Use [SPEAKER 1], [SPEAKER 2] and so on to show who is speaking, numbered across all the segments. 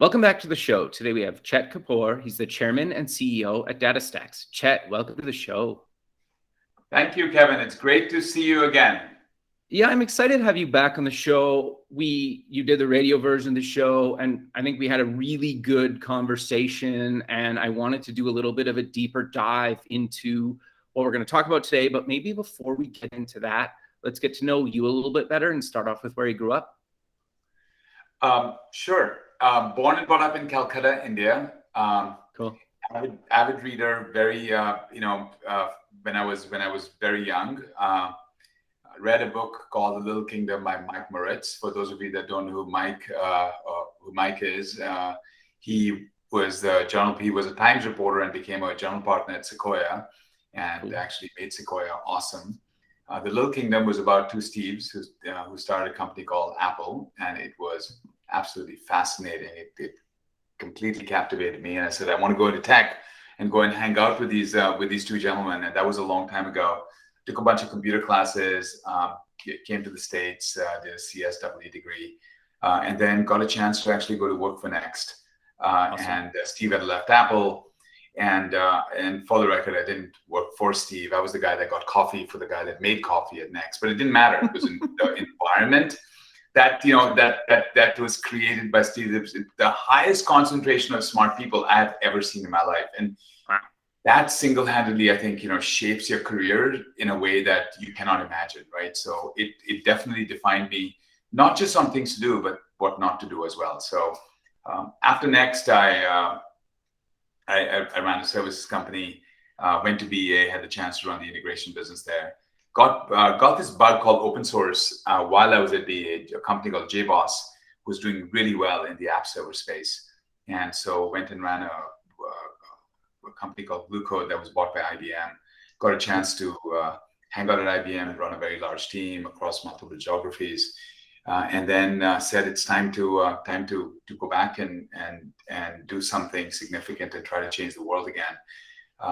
[SPEAKER 1] Welcome back to the show. Today we have Chet Kapoor. He's the chairman and CEO at Datastax. Chet, welcome to the show.
[SPEAKER 2] Thank you, Kevin. It's great to see you again.
[SPEAKER 1] Yeah, I'm excited to have you back on the show. You did the radio version of the show, and I think we had a really good conversation, and I wanted to do a little bit of a deeper dive into what we're going to talk about today. But maybe before we get into that, let's get to know you a little bit better and start off with where you grew up.
[SPEAKER 2] Sure. Born and brought up in Calcutta, India.
[SPEAKER 1] Cool.
[SPEAKER 2] Avid reader. Very, when I was very young, read a book called The Little Kingdom by Mike Moritz. For those of you that don't know who Mike is, he was a Times reporter and became a general partner at Sequoia, and actually made Sequoia awesome. The Little Kingdom was about two Steves who started a company called Apple, and it was absolutely fascinating. It completely captivated me, and I said I want to go into tech and go and hang out with these two gentlemen. And that was a long time ago. Took a bunch of computer classes, came to the States, did a CSW degree, and then got a chance to actually go to work for Next. Awesome. And Steve had left Apple. And for the record, I didn't work for Steve. I was the guy that got coffee for the guy that made coffee at Next. But it didn't matter. It was in the environment that was created by Steve. It was the highest concentration of smart people I've ever seen in my life. And that single-handedly, I think, shapes your career in a way that you cannot imagine, right? So it definitely defined me, not just on things to do, but what not to do as well. So after Next, I ran a services company, went to BA, had the chance to run the integration business there. Got this bug called open source while I was at BA, a company called JBoss was doing really well in the app server space. And so went and ran a company called Blue Code that was bought by IBM. Got a chance to hang out at IBM, run a very large team across multiple geographies. And then said it's time to go back and do something significant and try to change the world again.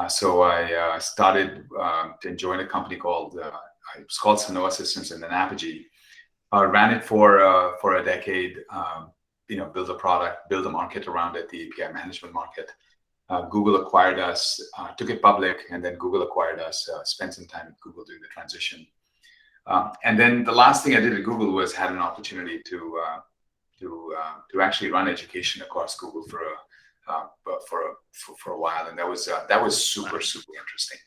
[SPEAKER 2] So I started to join a company called it was called Sanoa Systems and then Apogee. Ran it for a decade. Build a product, build a market around it, the API management market. Google acquired us, took it public, and then Google acquired us. Spent some time at Google doing the transition. And then the last thing I did at Google was had an opportunity to actually run education across Google for a while, and that was super interesting.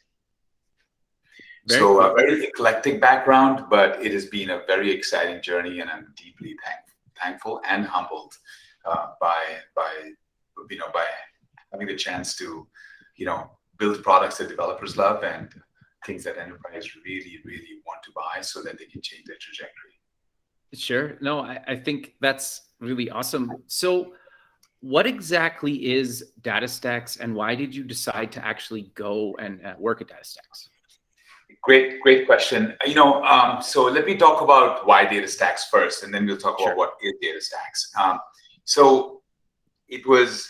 [SPEAKER 2] So a very eclectic background, but it has been a very exciting journey, and I'm deeply thankful and humbled by having the chance to build products that developers love and things that enterprise really want to buy so that they can change their trajectory.
[SPEAKER 1] Sure. No, I think that's really awesome. So what exactly is Datastax, and why did you decide to actually go and work at Datastax?
[SPEAKER 2] Great question. So let me talk about why Datastax first, and then we'll talk about what is Datastax. So it was,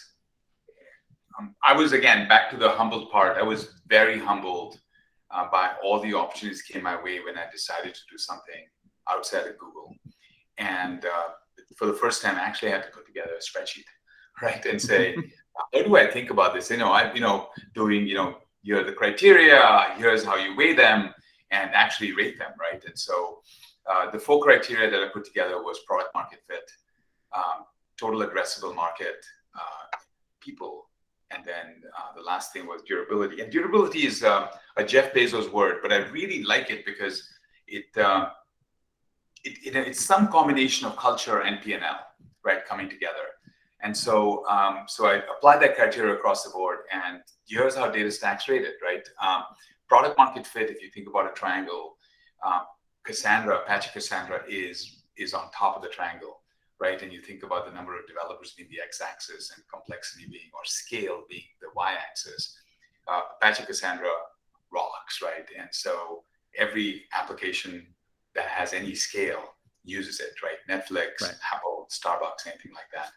[SPEAKER 2] I was, again, back to the humbled part. I was very humbled by all the opportunities came my way when I decided to do something outside of Google. And for the first time, I actually had to put together a spreadsheet, right? And say, how do I think about this? Doing, here are the criteria, here's how you weigh them and actually rate them, right? And so the 4 criteria that I put together was product market fit, total addressable market, people, and then the last thing was durability. And durability is a Jeff Bezos word, but I really like it because it's some combination of culture and P&L, right, coming together. And so I applied that criteria across the board, and here's how Datastax rated, right? Product market fit, if you think about a triangle, Apache Cassandra is on top of the triangle, right? And you think about the number of developers being the x-axis and complexity being, or scale being the y-axis. Apache Cassandra rocks, right? And so every application that has any scale uses it, right? Netflix, right. Apple, Starbucks, anything like that.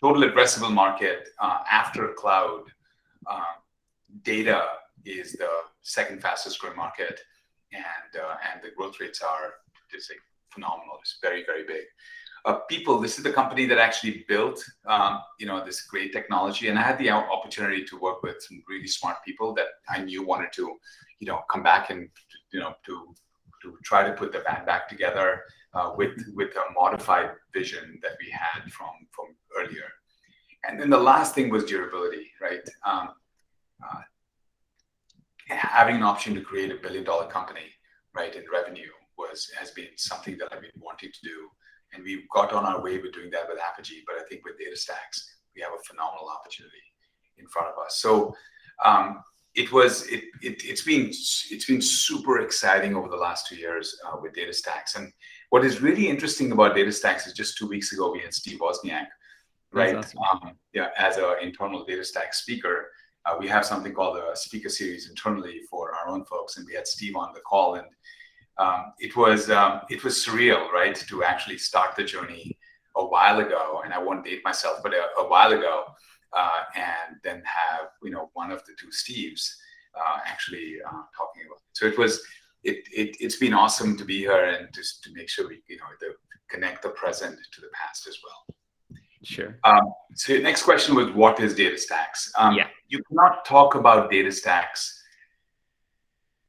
[SPEAKER 2] Total addressable market after cloud, data is the second fastest growing market, and the growth rates are just phenomenal. It's very big. people. This is the company that actually built, this great technology. And I had the opportunity to work with some really smart people that I knew wanted to, come back and, to try to put the band back together with a modified vision that we had from earlier. And then the last thing was durability, right? Having an option to create $1 billion company, right, in revenue has been something that I've been wanting to do. And we got on our way with doing that with Apogee, but I think with Datastax, we have a phenomenal opportunity in front of us. So it's been super exciting over the last 2 years with Datastax. And what is really interesting about Datastax is just 2 weeks ago we had Steve Wozniak, right?
[SPEAKER 1] Awesome.
[SPEAKER 2] As an internal Datastax speaker. We have something called a speaker series internally for our own folks, and we had Steve on the call, and it was surreal, right, to actually start the journey a while ago, and I won't date myself, but a while ago, and then have one of the two Steves actually talking about it. So it's been awesome to be here and just to make sure we connect the present to the past as well.
[SPEAKER 1] Sure.
[SPEAKER 2] So the next question was, what is Datastax?
[SPEAKER 1] Yeah.
[SPEAKER 2] You cannot talk about Datastax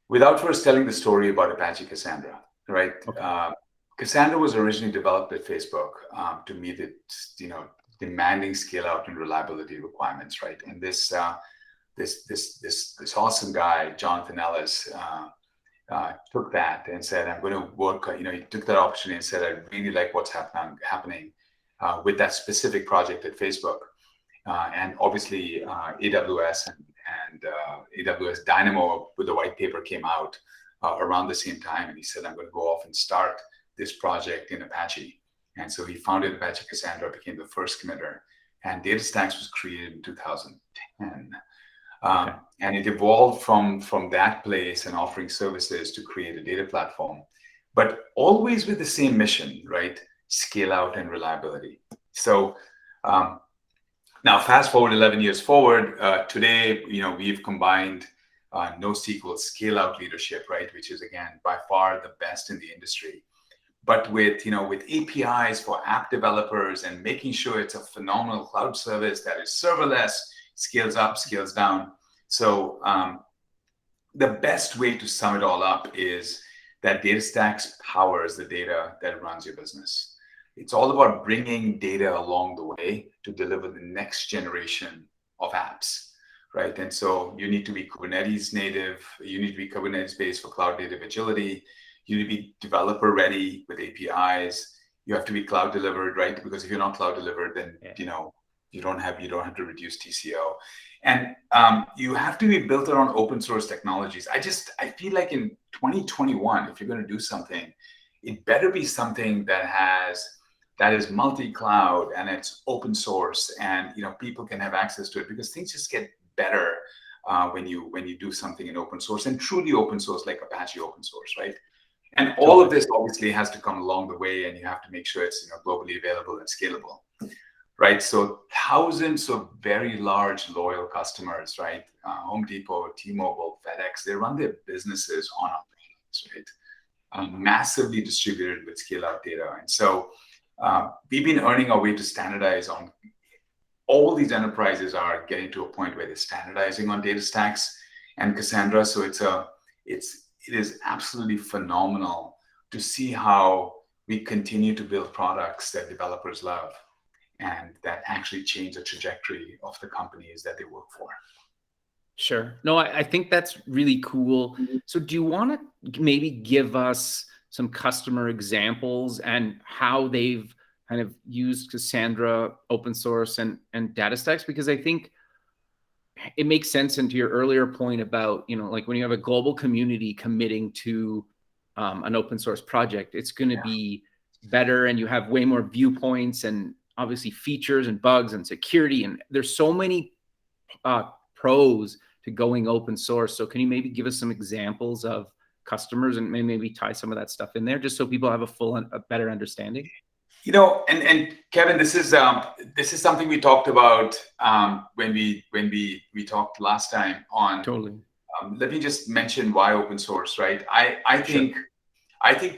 [SPEAKER 2] without first telling the story about Apache Cassandra, right?
[SPEAKER 1] Okay.
[SPEAKER 2] Cassandra was originally developed at Facebook to meet its, demanding scale out and reliability requirements, right? And this awesome guy, Jonathan Ellis, took that and said, I'm going to work. He took that opportunity and said, I really like what's happening with that specific project at Facebook. And obviously AWS and AWS Dynamo with the white paper came out around the same time. And he said, I'm going to go off and start this project in Apache. And so he founded Apache Cassandra, became the first committer. And Datastax was created in 2010.
[SPEAKER 1] Okay.
[SPEAKER 2] And it evolved from that place and offering services to create a data platform, but always with the same mission, right? Scale out and reliability. So now fast forward 11 years forward, today, we've combined NoSQL scale out leadership, right? Which is again, by far the best in the industry, but with APIs for app developers and making sure it's a phenomenal cloud service that is serverless, scales up, scales down. So the best way to sum it all up is that Datastax powers the data that runs your business. It's all about bringing data along the way to deliver the next generation of apps, right? And so you need to be Kubernetes native. You need to be Kubernetes based for cloud native agility. You need to be developer ready with APIs. You have to be cloud delivered, right? Because if you're not cloud delivered, then you don't have to reduce TCO. And you have to be built around open source technologies. I feel like in 2021, if you're going to do something, it better be something that is multi-cloud and it's open source, and people can have access to it, because things just get better when you do something in open source, and truly open source like Apache open source, right? And all of this obviously has to come along the way, and you have to make sure it's globally available and scalable, right? So thousands of very large loyal customers, right? Home Depot, T-Mobile, FedEx, they run their businesses on our products, right? Massively distributed with scale out data. And so we've been earning our way to standardize on all these enterprises are getting to a point where they're standardizing on Datastax and Cassandra. So it is absolutely phenomenal to see how we continue to build products that developers love and that actually change the trajectory of the companies that they work for.
[SPEAKER 1] Sure. No, I think that's really cool. So do you want to maybe give us some customer examples and how they've kind of used Cassandra open source and Datastax? Because I think it makes sense into your earlier point about, like when you have a global community committing to an open source project, it's going to be better, and you have way more viewpoints and obviously features and bugs and security. And there's so many pros to going open source. So can you maybe give us some examples of customers and maybe tie some of that stuff in there just so people have a better understanding?
[SPEAKER 2] And Kevin, this is something we talked about when we talked last time on.
[SPEAKER 1] Totally.
[SPEAKER 2] Let me just mention why open source, right? I think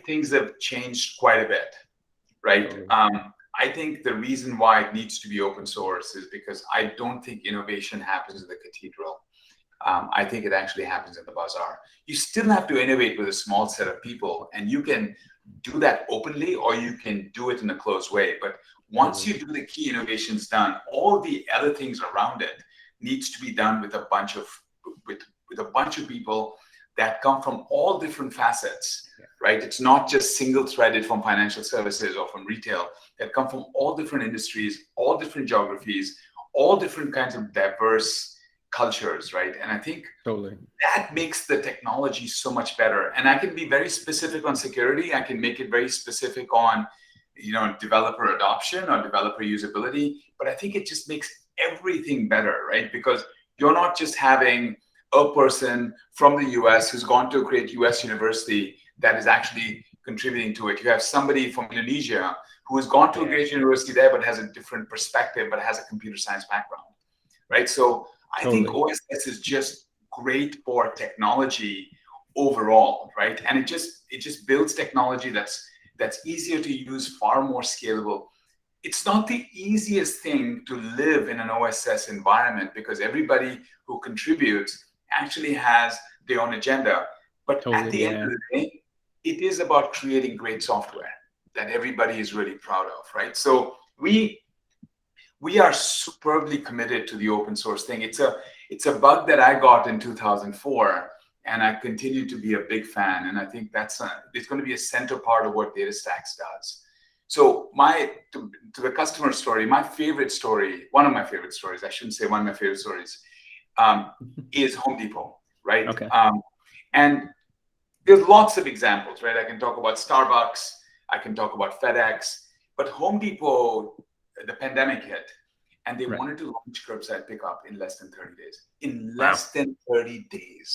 [SPEAKER 2] things have changed quite a bit, right?
[SPEAKER 1] Totally.
[SPEAKER 2] I think the reason why it needs to be open source is because I don't think innovation happens in the cathedral. I think it actually happens in the bazaar. You still have to innovate with a small set of people, and you can do that openly or you can do it in a closed way. But once
[SPEAKER 1] Totally.
[SPEAKER 2] you do the key innovations done, all the other things around it needs to be done with a bunch of with a bunch of people that come from all different facets, right? It's not just single threaded from financial services or from retail, that come from all different industries, all different geographies, all different kinds of diverse cultures, right? And I think
[SPEAKER 1] Totally.
[SPEAKER 2] that makes the technology so much better. And I can be very specific on security. I can make it very specific on, developer adoption or developer usability. But I think it just makes everything better, right? Because you're not just having a person from the US who's gone to a great US university that is actually contributing to it. You have somebody from Indonesia who has gone to a great university there, but has a different perspective, but has a computer science background, right? So I think
[SPEAKER 1] Totally.
[SPEAKER 2] OSS is just great for technology overall, right? And it just builds technology that's easier to use, far more scalable. It's not the easiest thing to live in an OSS environment because everybody who contributes actually has their own agenda. But at
[SPEAKER 1] Totally.
[SPEAKER 2] the end of
[SPEAKER 1] Yeah.
[SPEAKER 2] the day, it is about creating great software that everybody is really proud of, right? So we are superbly committed to the open source thing. It's a bug that I got in 2004, and I continue to be a big fan. And I think it's going to be a center part of what Datastax does. So to the customer story, one of my favorite stories, I shouldn't say one of my favorite stories, is Home Depot, right?
[SPEAKER 1] Okay.
[SPEAKER 2] And there's lots of examples, right? I can talk about Starbucks, I can talk about FedEx, but Home Depot, the pandemic hit, and they
[SPEAKER 1] Right.
[SPEAKER 2] wanted to launch curbside pickup in less than 30 days. In
[SPEAKER 1] Wow.
[SPEAKER 2] less than 30 days,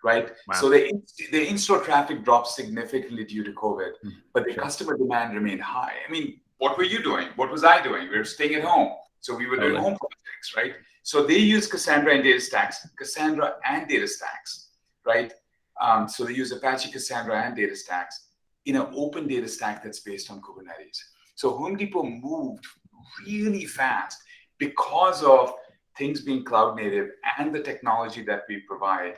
[SPEAKER 2] right?
[SPEAKER 1] Wow.
[SPEAKER 2] So the in-store traffic dropped significantly due to COVID, but the
[SPEAKER 1] Sure.
[SPEAKER 2] customer demand remained high. I mean, what were you doing? What was I doing? We were staying at home. So we were doing
[SPEAKER 1] Totally.
[SPEAKER 2] home projects, right? So they use Cassandra and Datastax, right? So they use Apache Cassandra and Datastax in an open data stack that's based on Kubernetes. So Home Depot moved really fast because of things being cloud native and the technology that we provide,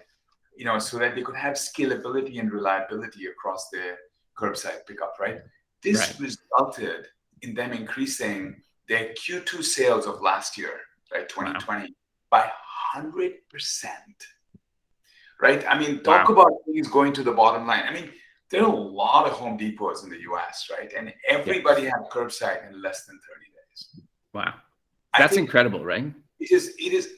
[SPEAKER 2] so that they could have scalability and reliability across their curbside pickup, right? This resulted in them increasing their Q2 sales of last year, right, 2020, by 100%, right? I mean, talk about things going to the bottom line. I mean, there are a lot of Home Depots in the US, right? And everybody had curbside in less than 30 days.
[SPEAKER 1] Wow. That's incredible, right?
[SPEAKER 2] It is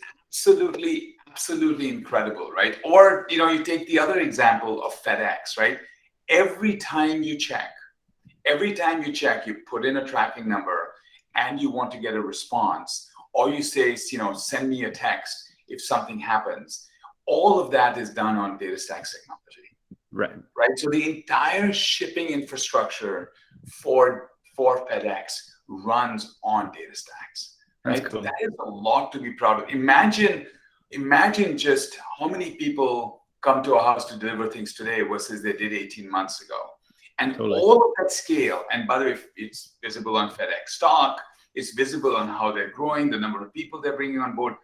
[SPEAKER 2] absolutely incredible, right? Or, you take the other example of FedEx, right? Every time you check, you put in a tracking number and you want to get a response, or you say, send me a text if something happens. All of that is done on Datastax technology. Right. So the entire shipping infrastructure for FedEx runs on Datastax. Right. Cool. That is a lot to be proud of. Imagine just how many people come to a house to deliver things today versus they did 18 months ago. And all of that scale, and by the way, it's visible on FedEx stock, it's visible on how they're growing, the number of people they're bringing on board,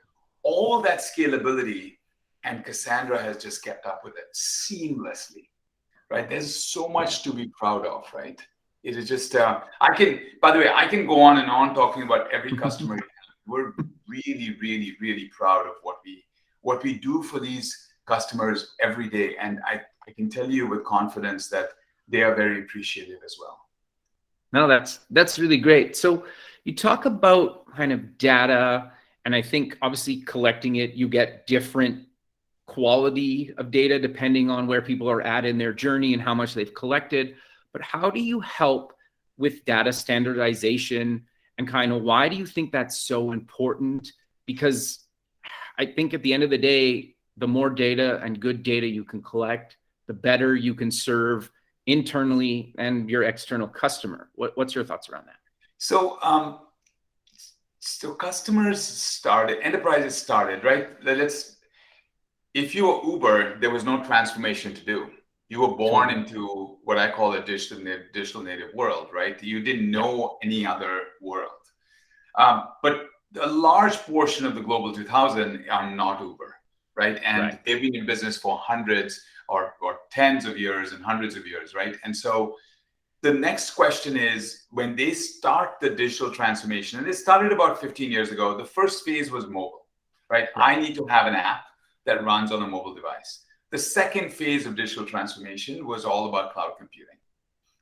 [SPEAKER 2] all that scalability. And Cassandra has just kept up with it seamlessly, right? There's so much to be proud of, right? It is just, I can go on and on talking about every customer. We're really, really, really proud of what we do for these customers every day. And I can tell you with confidence that they are very appreciative as well.
[SPEAKER 1] No, that's really great. So you talk about kind of data, and I think obviously collecting it, you get different quality of data depending on where people are at in their journey and how much they've collected. But how do you help with data standardization, and kind of why do you think that's so important? Because I think at the end of the day, the more data and good data you can collect, the better you can serve internally and your external customer. What's your thoughts around that?
[SPEAKER 2] So enterprises started, right? If you were Uber, there was no transformation to do. You were born into what I call a digital native world, right? You didn't know any other world. But a large portion of the global 2000 are not Uber, right? And they've been in business for hundreds or tens of years and hundreds of years, right? And so the next question is, when they start the digital transformation, and it started about 15 years ago, the first phase was mobile, right? I need to have an app that runs on a mobile device. The second phase of digital transformation was all about cloud computing,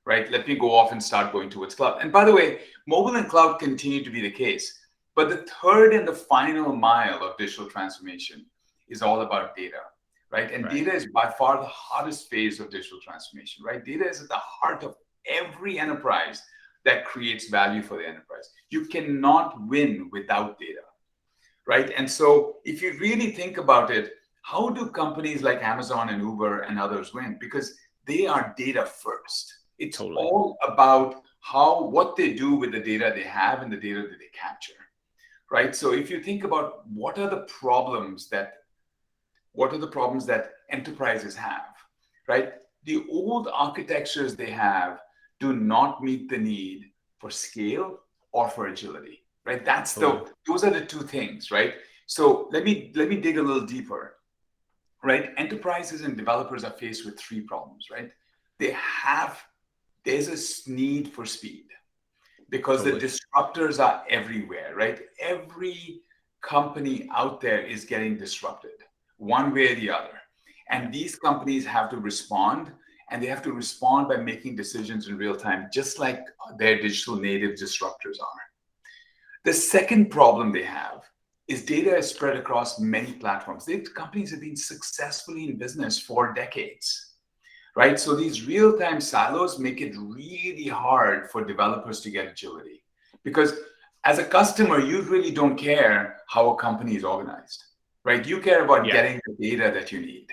[SPEAKER 2] right? Let me go off and start going towards cloud. And by the way, mobile and cloud continue to be the case. But the third and the final mile of digital transformation is all about data, right? And data is by far the hardest phase of digital transformation, right? Data is at the heart of every enterprise that creates value for the enterprise. You cannot win without data, right? And so if you really think about it, how do companies like Amazon and Uber and others win? Because they are data first. It's all about what they do with the data they have and the data that they capture, right? So if you think about what are the problems that enterprises have, right? The old architectures they have do not meet the need for scale or for agility, right? Those are the two things, right? So let me dig a little deeper, right? Enterprises and developers are faced with three problems, right? There's a need for speed because the disruptors are everywhere, right? Every company out there is getting disrupted one way or the other. And these companies have to respond, and they have to respond by making decisions in real time, just like their digital native disruptors are. The second problem they have is data is spread across many platforms. These companies have been successfully in business for decades, right? So these real-time silos make it really hard for developers to get agility, because as a customer, you really don't care how a company is organized, right? You care about getting the data that you need,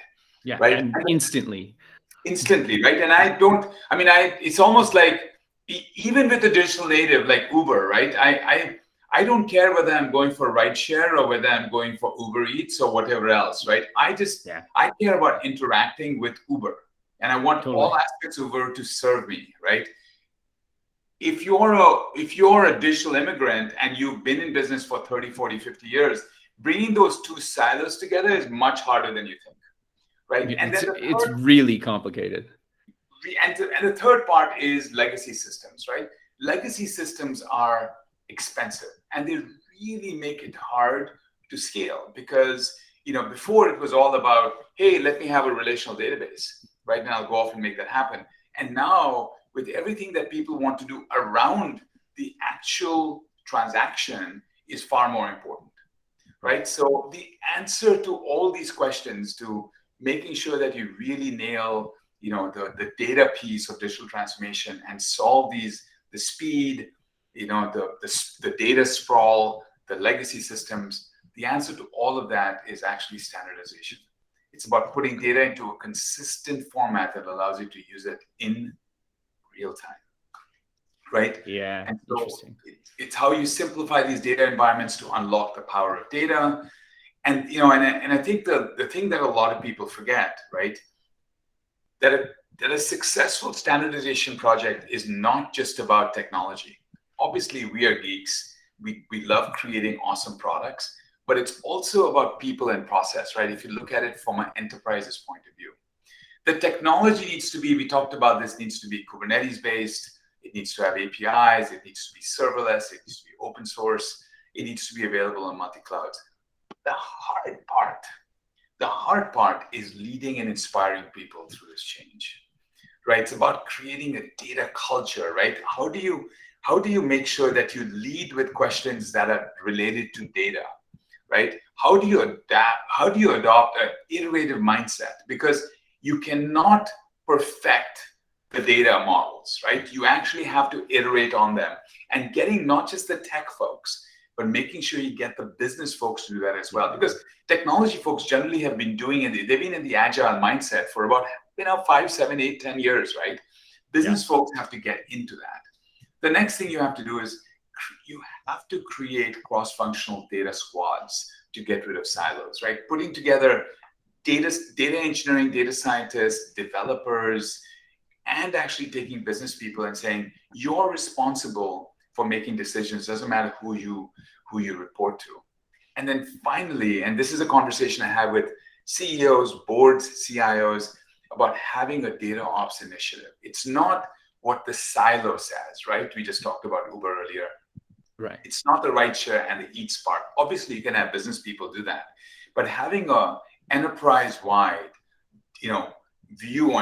[SPEAKER 2] right?
[SPEAKER 1] And instantly,
[SPEAKER 2] right? And it's almost like, even with the digital native like Uber, right? I don't care whether I'm going for rideshare or whether I'm going for Uber Eats or whatever else, right? I care about interacting with Uber, and I want all aspects of Uber to serve me, right? If you're a digital immigrant and you've been in business for 30, 40, 50 years, bringing those two silos together is much harder than you think, right? And then
[SPEAKER 1] it's really complicated.
[SPEAKER 2] And the third part is legacy systems, right? Legacy systems are expensive, and they really make it hard to scale, because before it was all about, hey, let me have a relational database, right? Now I'll go off and make that happen. And now with everything that people want to do around the actual transaction is far more important, right? So the answer to all these questions, to making sure that you really nail the data piece of digital transformation and solve the speed, the data sprawl, the legacy systems, the answer to all of that is actually standardization. It's about putting data into a consistent format that allows you to use it in real time, right?
[SPEAKER 1] Yeah,
[SPEAKER 2] and so it's how you simplify these data environments to unlock the power of data. And I think the thing that a lot of people forget, right, that a successful standardization project is not just about technology. Obviously, we are geeks. We love creating awesome products, but it's also about people and process, right? If you look at it from an enterprise's point of view, the technology needs to be, we talked about this, needs to be Kubernetes based. It needs to have APIs. It needs to be serverless. It needs to be open source. It needs to be available on multi-clouds. The hard part is leading and inspiring people through this change, right? It's about creating a data culture, right? How do you make sure that you lead with questions that are related to data, right? How do you adopt an iterative mindset? Because you cannot perfect the data models, right? You actually have to iterate on them, and getting not just the tech folks, but making sure you get the business folks to do that as well. Because technology folks generally have been doing it. They've been in the agile mindset for about 5, 7, 8, 10 years, right? Business folks have to get into that. The next thing you have to do is you have to create cross-functional data squads to get rid of silos, right? Putting together data engineering, data scientists, developers, and actually taking business people and saying, you're responsible for making decisions, doesn't matter who you report to. And then finally, and this is a conversation I have with CEOs, boards, CIOs, about having a data ops initiative. It's not what the silo says, right? We just talked about Uber earlier.
[SPEAKER 1] Right.
[SPEAKER 2] It's not the ride share and the eats part. Obviously, you can have business people do that, but having a enterprise-wide,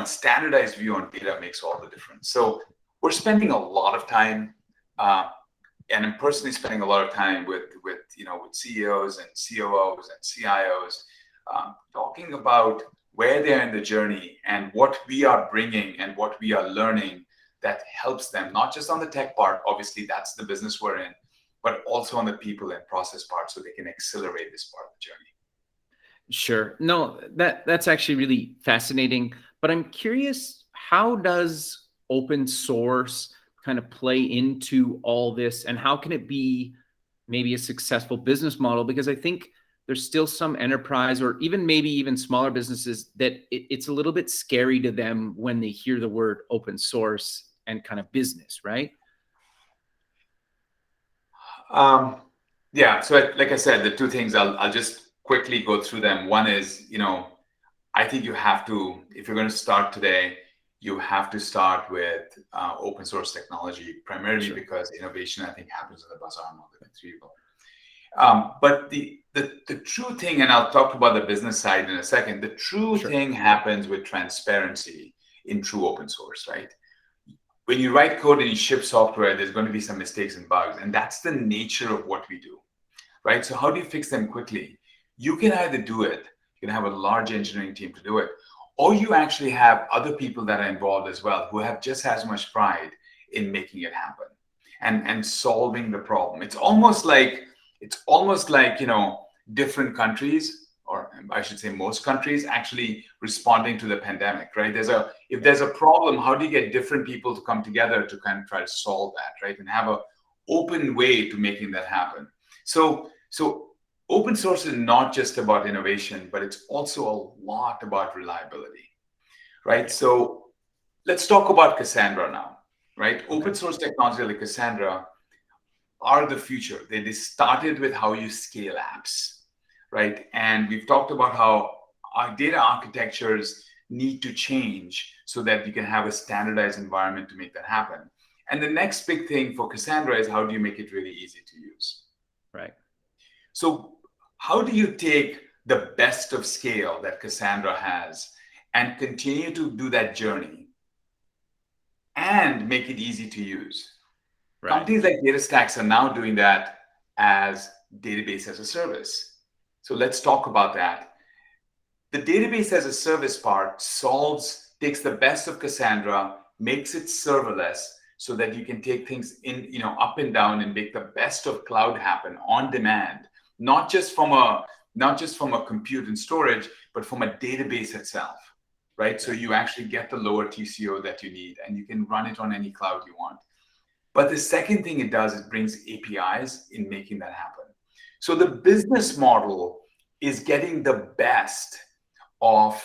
[SPEAKER 2] standardized view on data makes all the difference. So we're spending a lot of time, and I'm personally spending a lot of time with CEOs and COOs and CIOs, talking about where they're in the journey and what we are bringing and what we are learning that helps them, not just on the tech part, obviously that's the business we're in, but also on the people and process part, so they can accelerate this part of the journey.
[SPEAKER 1] Sure. No, that's actually really fascinating. But I'm curious, how does open source kind of play into all this, and how can it be maybe a successful business model? Because I think there's still some enterprise, or maybe even smaller businesses, that it's a little bit scary to them when they hear the word open source and kind of business, right?
[SPEAKER 2] Yeah. So like I said, the two things, I'll just quickly go through them. One is, I think you have to, if you're going to start today, you have to start with open source technology, primarily
[SPEAKER 1] Sure.
[SPEAKER 2] Because innovation, I think, happens in the bazaar, not the retrieval. But the true thing, and I'll talk about the business side in a second, the true
[SPEAKER 1] Sure.
[SPEAKER 2] thing happens with transparency in true open source, right? When you write code and you ship software, there's going to be some mistakes and bugs, and that's the nature of what we do, right? So how do you fix them quickly? You can either do it, you can have a large engineering team to do it, or you actually have other people that are involved as well, who have just as much pride in making it happen and solving the problem. It's almost like different countries, or I should say most countries, actually responding to the pandemic, right? If there's a problem, how do you get different people to come together to kind of try to solve that, right? And have an open way to making that happen. So open source is not just about innovation, but it's also a lot about reliability, right? So let's talk about Cassandra now, right? Okay. Open source technology like Cassandra are the future. They started with how you scale apps, right? And we've talked about how our data architectures need to change so that you can have a standardized environment to make that happen. And the next big thing for Cassandra is, how do you make it really easy to use?
[SPEAKER 1] Right.
[SPEAKER 2] So how do you take the best of scale that Cassandra has and continue to do that journey and make it easy to use? Right. Companies like Datastax are now doing that as database as a service. So let's talk about that. The database as a service part takes the best of Cassandra, makes it serverless, so that you can take things in, up and down, and make the best of cloud happen on demand, not just from a compute and storage, but from a database itself, right? So you actually get the lower TCO that you need, and you can run it on any cloud you want. But the second thing it does is brings APIs in making that happen. So the business model is getting the best of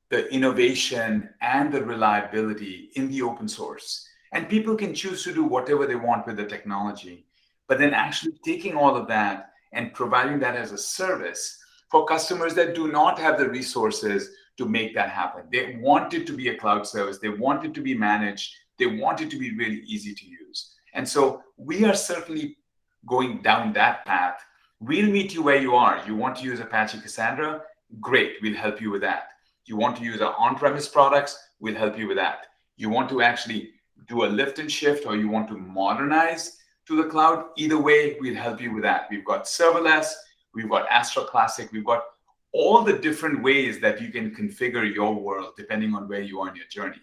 [SPEAKER 2] the innovation and the reliability in the open source. And people can choose to do whatever they want with the technology, but then actually taking all of that and providing that as a service for customers that do not have the resources to make that happen. They want it to be a cloud service. They want it to be managed. They want it to be really easy to use. And so we are certainly going down that path. We'll meet you where you are. You want to use Apache Cassandra? Great, we'll help you with that. You want to use our on-premise products? We'll help you with that. You want to actually do a lift and shift, or you want to modernize to the cloud? Either way, we'll help you with that. We've got serverless, we've got Astra Classic, we've got all the different ways that you can configure your world depending on where you are in your journey.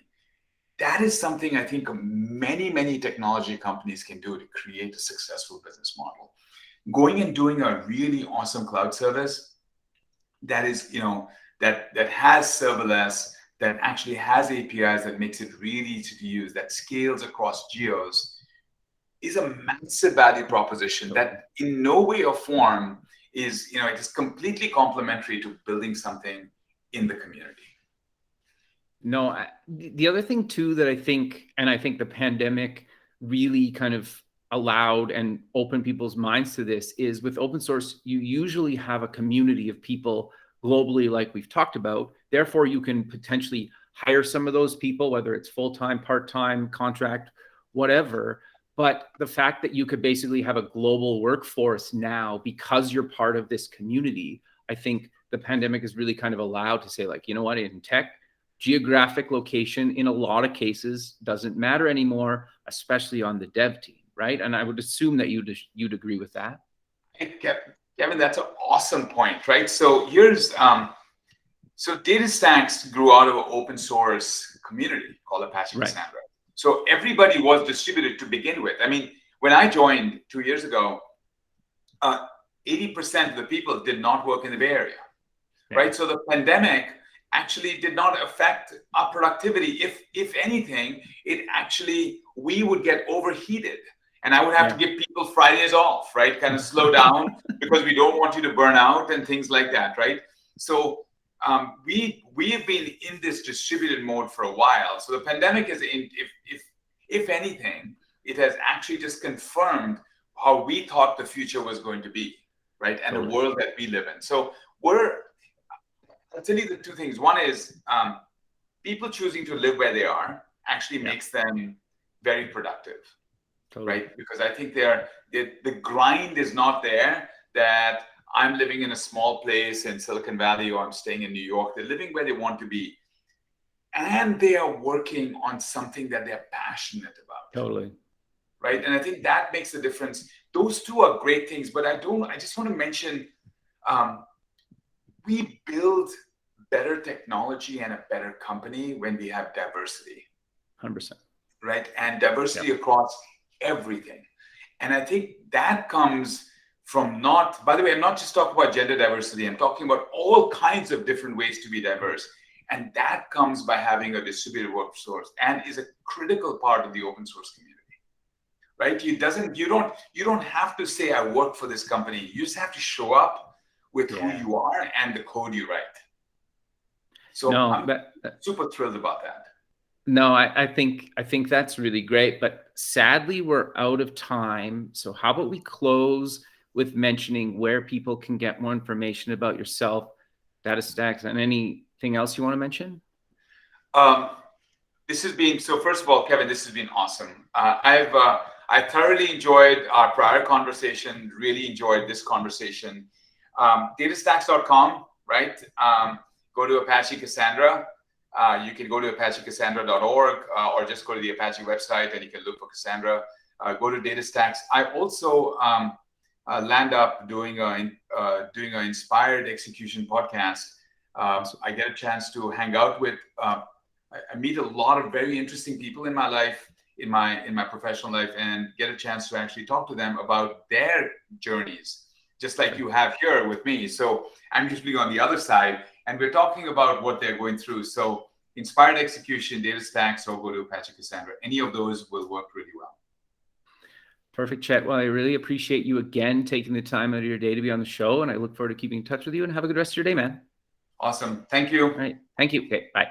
[SPEAKER 2] That is something I think many, many technology companies can do to create a successful business model. Going and doing a really awesome cloud service that is, that has serverless, that actually has APIs, that makes it really easy to use, that scales across geos, is a massive value proposition that in no way or form is, it is completely complementary to building something in the community.
[SPEAKER 1] No, the other thing too that I think the pandemic really kind of allowed and opened people's minds to this is with open source, you usually have a community of people globally, like we've talked about. Therefore, you can potentially hire some of those people, whether it's full-time, part-time, contract, whatever. But the fact that you could basically have a global workforce now because you're part of this community, I think the pandemic is really kind of allowed to say, like, you know what, in tech, geographic location in a lot of cases doesn't matter anymore, especially on the dev team, right? And I would assume that you'd agree with that.
[SPEAKER 2] Hey, Kevin, that's an awesome point, right? So here's so Datastax grew out of an open source community called Apache Cassandra. So everybody was distributed to begin with. I mean, when I joined 2 years ago, 80% of the people did not work in the Bay Area, right? So the pandemic actually did not affect our productivity. If anything, it actually, we would get overheated. And I would have to give people Fridays off, right? Kind of slow down because we don't want you to burn out and things like that, right? So we have been in this distributed mode for a while. So the pandemic is, if anything, it has actually just confirmed how we thought the future was going to be, right? And the world that we live in. So I'll tell you the two things. One is people choosing to live where they are actually makes them very productive. Right? Because I think the grind is not there that I'm living in a small place in Silicon Valley or I'm staying in New York. They're living where they want to be. And they are working on something that they're passionate about.
[SPEAKER 1] Totally.
[SPEAKER 2] Right? And I think that makes a difference. Those two are great things, but I just want to mention we build better technology and a better company when we have diversity.
[SPEAKER 1] 100%.
[SPEAKER 2] Right? And diversity across everything. And I think that comes from by the way, I'm not just talking about gender diversity, I'm talking about all kinds of different ways to be diverse. And that comes by having a distributed workforce and is a critical part of the open source community. Right? You don't have to say I work for this company. You just have to show up with who you are and the code you write. So I'm super thrilled about that.
[SPEAKER 1] No, I think that's really great, but sadly we're out of time. So how about we close with mentioning where people can get more information about yourself, Datastax, and anything else you want to mention?
[SPEAKER 2] This has been, so first of all, Kevin, this has been awesome. I thoroughly enjoyed our prior conversation, really enjoyed this conversation. Datastax.com, right? Go to Apache Cassandra. You can go to apachecassandra.org or just go to the Apache website and you can look for Cassandra. Go to Datastax. I also land up doing an inspired execution podcast. So I get a chance to hang out with, I meet a lot of very interesting people in my life, in my professional life, and get a chance to actually talk to them about their journeys, just like you have here with me. So I'm usually on the other side, and we're talking about what they're going through. So inspired execution, Datastax, or go to Apache Cassandra. Any of those will work really well.
[SPEAKER 1] Perfect, Chet. Well, I really appreciate you again taking the time out of your day to be on the show, and I look forward to keeping in touch with you, and have a good rest of your day, man.
[SPEAKER 2] Awesome. Thank you.
[SPEAKER 1] All right. Thank you. Okay, bye.